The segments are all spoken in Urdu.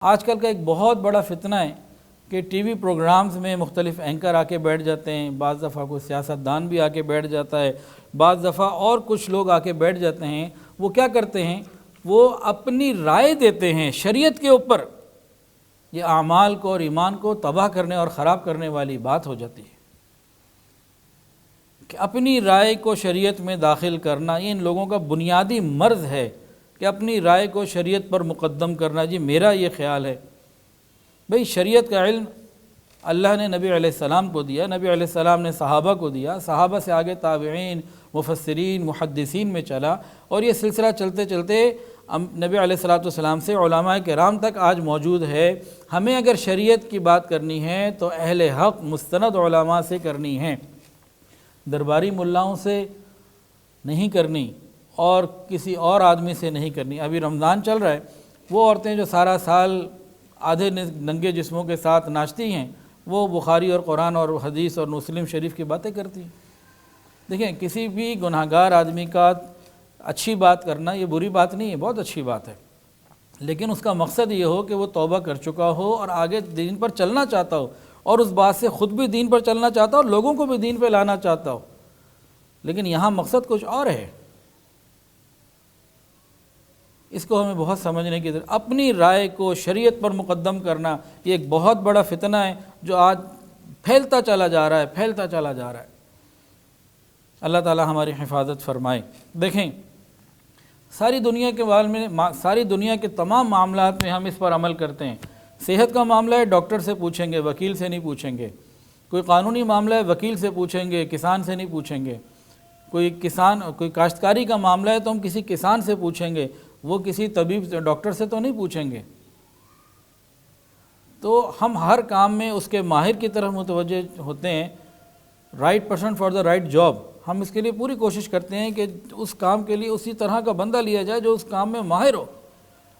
آج کل کا ایک بہت بڑا فتنہ ہے کہ ٹی وی پروگرامز میں مختلف اینکر آ کے بیٹھ جاتے ہیں، بعض دفعہ کوئی سیاستدان بھی آ کے بیٹھ جاتا ہے، بعض دفعہ اور کچھ لوگ آ کے بیٹھ جاتے ہیں۔ وہ کیا کرتے ہیں؟ وہ اپنی رائے دیتے ہیں شریعت کے اوپر۔ یہ اعمال کو اور ایمان کو تباہ کرنے اور خراب کرنے والی بات ہو جاتی ہے کہ اپنی رائے کو شریعت میں داخل کرنا، یہ ان لوگوں کا بنیادی مرض ہے کہ اپنی رائے کو شریعت پر مقدم کرنا۔ جی میرا یہ خیال ہے، بھئی شریعت کا علم اللہ نے نبی علیہ السلام کو دیا، نبی علیہ السلام نے صحابہ کو دیا، صحابہ سے آگے تابعین، مفسرین، محدثین میں چلا، اور یہ سلسلہ چلتے چلتے نبی علیہ السلام سے علماء کرام تک آج موجود ہے۔ ہمیں اگر شریعت کی بات کرنی ہے تو اہل حق مستند علماء سے کرنی ہے، درباری ملاؤں سے نہیں کرنی اور کسی اور آدمی سے نہیں کرنی۔ ابھی رمضان چل رہا ہے، وہ عورتیں جو سارا سال آدھے ننگے جسموں کے ساتھ ناچتی ہیں، وہ بخاری اور قرآن اور حدیث اور مسلم شریف کی باتیں کرتی ہیں۔ دیکھیں، کسی بھی گناہگار آدمی کا اچھی بات کرنا یہ بری بات نہیں ہے، بہت اچھی بات ہے، لیکن اس کا مقصد یہ ہو کہ وہ توبہ کر چکا ہو اور آگے دین پر چلنا چاہتا ہو، اور اس بات سے خود بھی دین پر چلنا چاہتا ہو اور لوگوں کو بھی دین پہ لانا چاہتا ہو۔ لیکن یہاں مقصد کچھ اور ہے، اس کو ہمیں بہت سمجھنے کی ضرورت۔ اپنی رائے کو شریعت پر مقدم کرنا یہ ایک بہت بڑا فتنہ ہے جو آج پھیلتا چلا جا رہا ہے، پھیلتا چلا جا رہا ہے۔ اللہ تعالی ہماری حفاظت فرمائے۔ دیکھیں، ساری دنیا کے تمام معاملات میں ہم اس پر عمل کرتے ہیں۔ صحت کا معاملہ ہے، ڈاکٹر سے پوچھیں گے، وکیل سے نہیں پوچھیں گے۔ کوئی قانونی معاملہ ہے، وکیل سے پوچھیں گے، کسان سے نہیں پوچھیں گے۔ کوئی کاشتکاری کا معاملہ ہے تو ہم کسی کسان سے پوچھیں گے، وہ کسی طبیب ڈاکٹر سے تو نہیں پوچھیں گے۔ تو ہم ہر کام میں اس کے ماہر کی طرف متوجہ ہوتے ہیں، right person for the right job. ہم اس کے لیے پوری کوشش کرتے ہیں کہ اس کام کے لیے اسی طرح کا بندہ لیا جائے جو اس کام میں ماہر ہو۔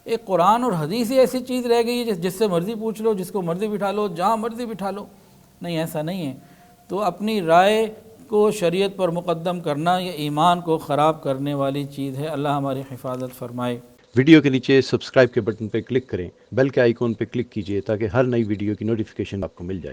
ایک قرآن اور حدیث ہی ایسی چیز رہ گئی ہے جس سے مرضی پوچھ لو، جس کو مرضی بٹھا لو، جہاں مرضی بٹھا لو۔ نہیں، ایسا نہیں ہے۔ تو اپنی رائے کو شریعت پر مقدم کرنا یہ ایمان کو خراب کرنے والی چیز ہے۔ اللہ ہماری حفاظت فرمائے۔ ویڈیو کے نیچے سبسکرائب کے بٹن پہ کلک کریں، بیل کے آئیکن پہ کلک کیجئے تاکہ ہر نئی ویڈیو کی نوٹیفیکیشن آپ کو مل جائے۔